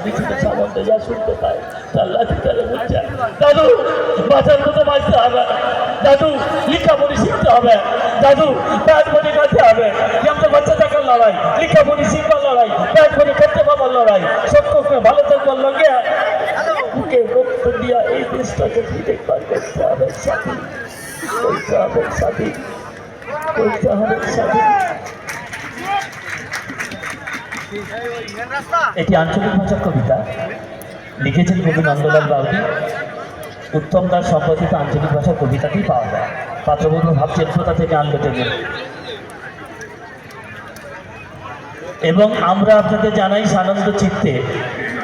কিছুটা সামর্থ্য যা শুনতে পায় তার লাঠি তারা বলছে দাদু বাঁচার মতো বাঁচতে হবে, দাদু লিখাপড়ি শিখতে হবে, দাদু ব্যাট বলে করতে হবে। যেমন বাচ্চা থাকার লড়াই, লিখাপড়ি শিখবার লড়াই, ব্যাট বলে করতে পারবার লড়াই, সবকে ভালো থাকবার লগে বুকে রক্ত দিয়া এই দেশটাকে দেখবার করতে হবে স্বাধীন, করতে হবে স্বাধীন, করতে হবে স্বাধীন। এটি আঞ্চলিক ভাষার কবিতা, লিখেছেন কবি নন্দলাল বাউরি। উত্তম দাস সম্পাদিত আঞ্চলিক ভাষার কবিতাটি পাওয়া যায়। পাত্রবধূ ভাবছেন কোথা থেকে আনবে টেনে। এবং আমরা আপনাদের জানাই আনন্দ চিত্তে,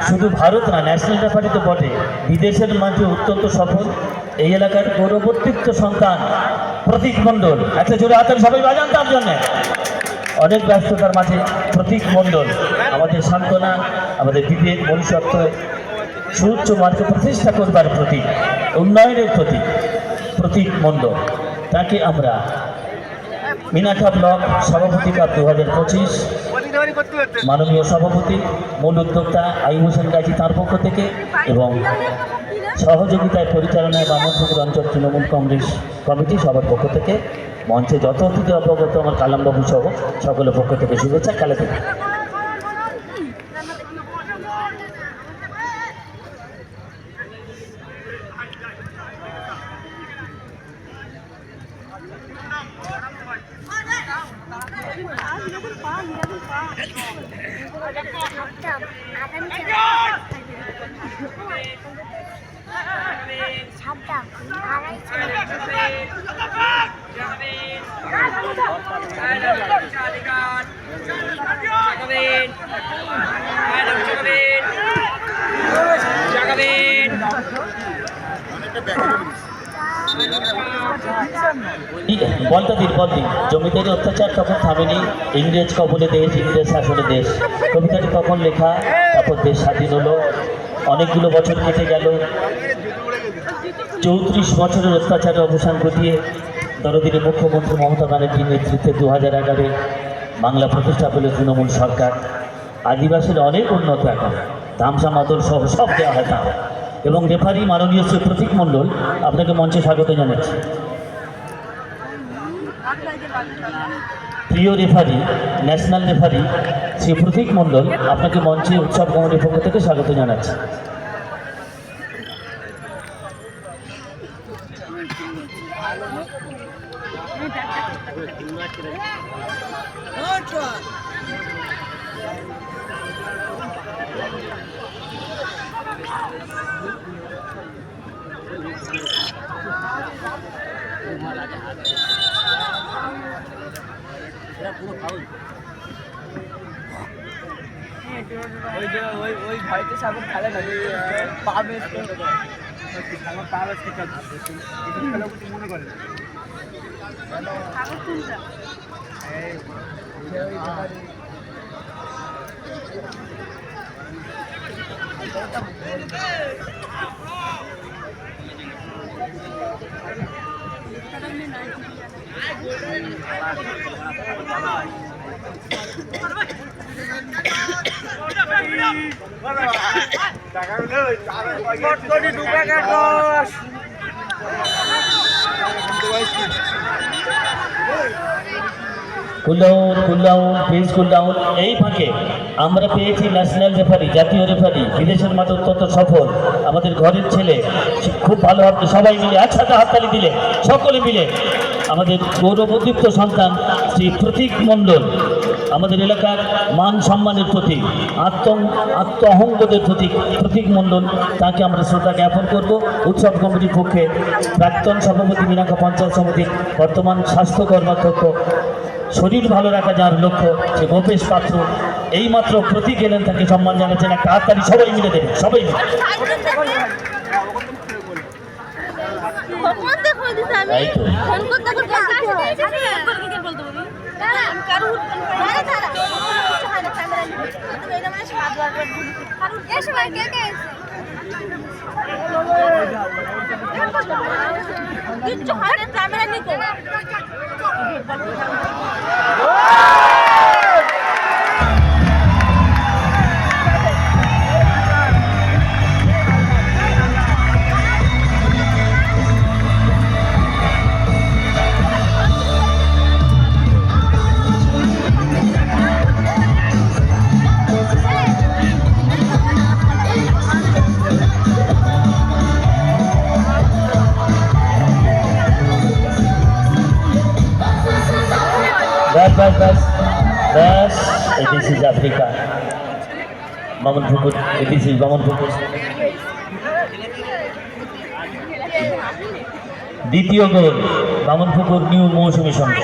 শুধু ভারত না, ন্যাশনাল রেফারিতে বটে, বিদেশের মাঝে অত্যন্ত সফল এই এলাকার গৌরবোত্তীর্ণ সন্তান প্রতীক মণ্ডল। একটা জোরে হাতের সবাই বাজান তার জন্যে। অনেক ব্যস্ততার মাঝে প্রতীক মণ্ডল আমাদের সান্ত্বনা, আমাদের বিবেক, মনুষ্যত্ব, সুউচ্চ মার্গে প্রতিষ্ঠা করবার প্রতীক, উন্নয়নের প্রতীক প্রতীক মণ্ডল। তাকে আমরা মিনাখা ব্লক সভাপতি কাপ 2025 মাননীয় সভাপতি মূল উদ্যোক্তা আইয়ুব হোসেন গাজী তাঁর পক্ষ থেকে এবং সহযোগিতায় পরিচালনায় বামনপুকুর অঞ্চল তৃণমূল কংগ্রেস কমিটি সবার পক্ষ থেকে মঞ্চে যত অতিথি অবগত আমার কালামবাবু সহ সকলের পক্ষ থেকে শুভেচ্ছা। কালে থেকে বলটা দিন জমিদারি অত্যাচার তখন থামেনি, ইংরেজ কবলে দেশ, ইংরেজ শাসনে দেশ। কবিতাটি কখন লেখা, তারপর দেশ স্বাধীন হলো, অনেকগুলো বছর কেটে গেল। 34 বছরের অত্যাচারের অবসান ঘটিয়ে দরদিনী মুখ্যমন্ত্রী মমতা ব্যানার্জির নেতৃত্বে 2011-এ বাংলা প্রতিষ্ঠা পেল তৃণমূল সরকার। আদিবাসীর অনেক উন্নত এখন, ধামসা মাদল সহ সব দেওয়া হয় তার। এবং রেফারি মাননীয় শ্রী প্রতীক মণ্ডল, আপনাকে মঞ্চে স্বাগত জানাচ্ছি। প্রিয় রেফারি, ন্যাশনাল রেফারি শ্রী প্রতীক মণ্ডল, আপনাকে মঞ্চে উৎসব কমিটির পক্ষ থেকে স্বাগত জানাচ্ছি। ওই ভয়তে সাগর খেলে থাকে পাবে আমার পা বেশ ঠিক আছে খেলা কিছু মনে করে এই ফাঁকে আমরা পেয়েছি ন্যাশনাল রেফারি, জাতীয় রেফারি, বিদেশের মাঠে অত্যন্ত সফল আমাদের ঘরের ছেলে, খুব ভালো হবে সবাই মিলে একসাথে হাততালি দিলে সকলে মিলে আমাদের গৌরবোদ্দীপ্ত সন্তান শ্রী প্রতীক মণ্ডল, আমাদের এলাকার মান সম্মানের প্রতীক, আত্ম অহংবোধের প্রতীক প্রতীক মণ্ডল, তাকে আমরা শ্রদ্ধা জ্ঞাপন করব। উৎসব কমিটির পক্ষে প্রাক্তন সভাপতি মিনাখা পঞ্চায়েত সমিতির বর্তমান স্বাস্থ্য কর্মাধ্যক্ষ, শরীর ভালো রাখা যার লক্ষ্য, সে গোপেশ পাত্র এইমাত্র প্রতীক এলেন, তাকে সম্মান জানাচ্ছেন। একটা হাততালি সবাই মিলে দেবেন, সবাই মিলে। Africa, Bamanpukur ADC Bamanpukur. দ্বিতীয় গোল বামনপুকুর নিউ মৌসুমী সংঘ।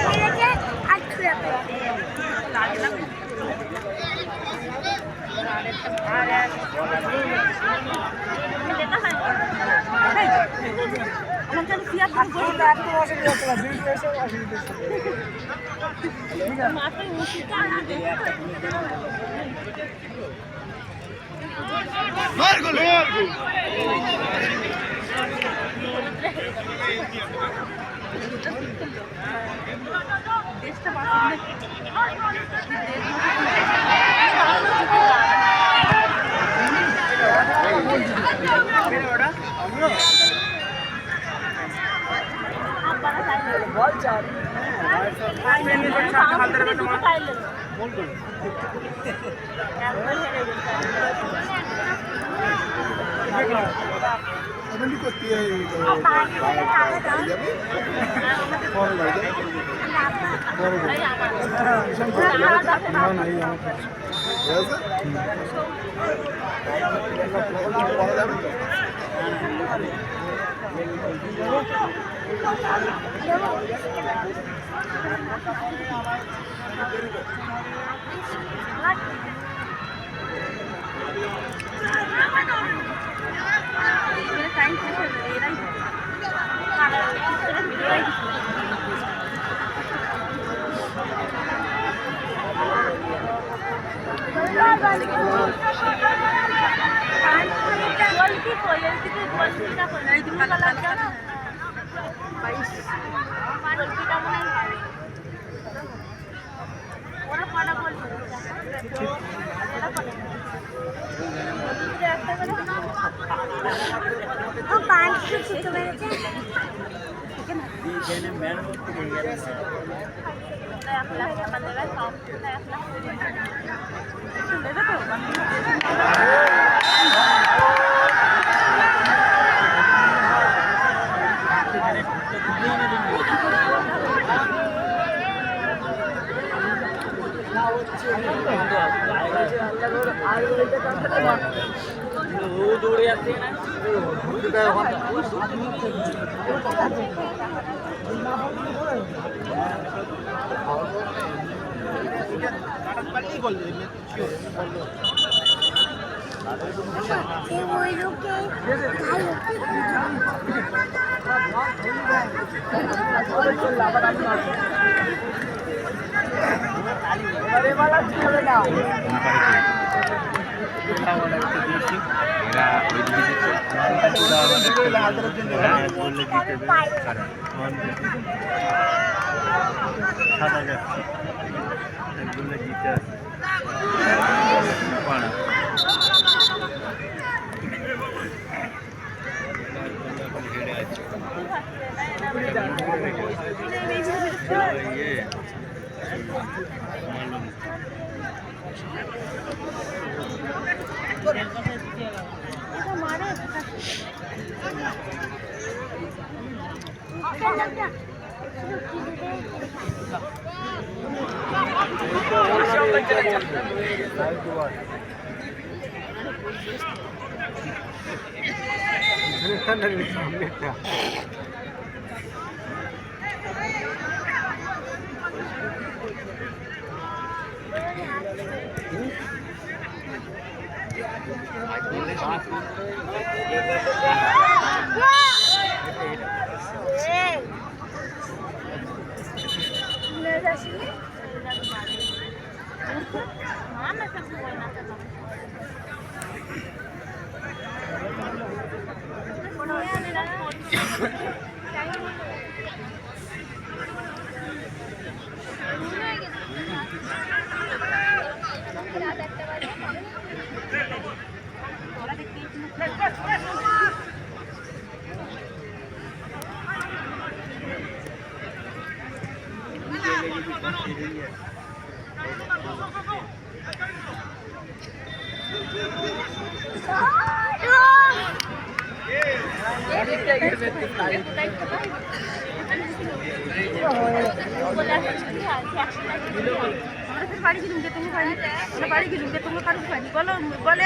বাড়ি গেলুম যে তুমি পাইনি আমরা বাড়ি গেলুম যে তুমি কারু পাইনি বলো বলে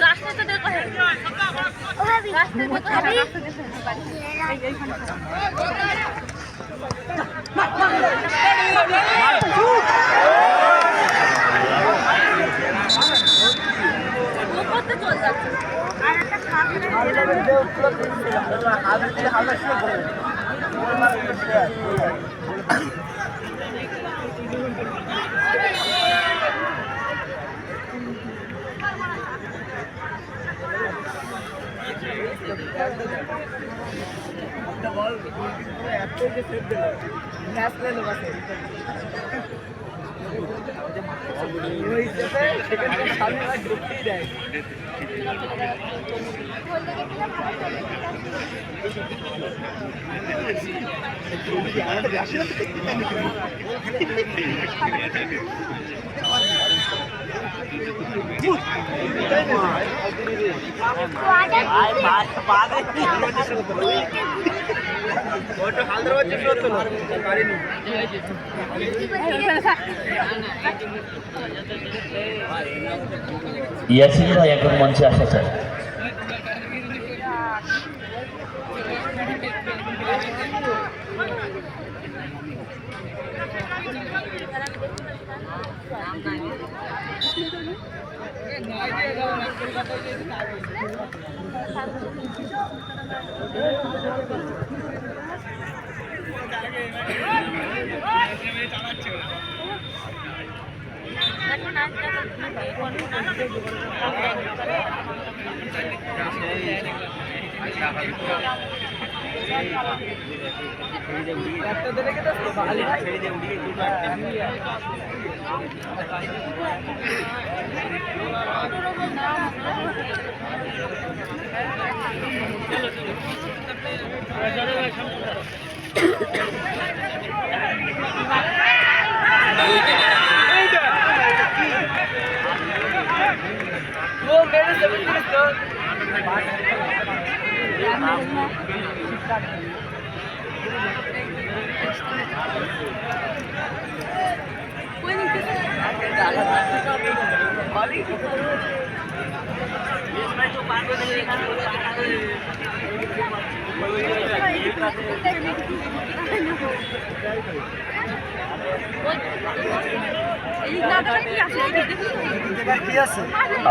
রাস্তায় তো দেখো রাস্তায় দেখো এইখানে করতে চল যাচ্ছে আর একটা ইয়াসিন ভাই এখন মঞ্চে আসা চাই।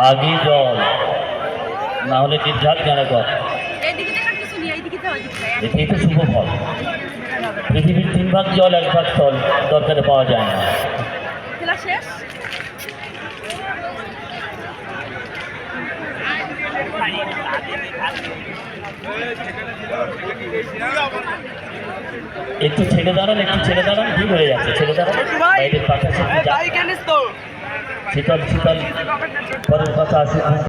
আগে জল না হলে জিজ্ঞাসা কেন কর এটাই তো শুভ ফল। পৃথিবীর 3 ভাগ জল 1 ভাগ স্থল দরকারে পাওয়া যায় না। একটু ছেড়ে দাঁড়ান, একটু ছেড়ে দাঁড়ান, কি হয়ে যাচ্ছে? ছেড়ে দাঁড়ান, বাইরের পাখা শীতল শীতল পরের কথা আসুক।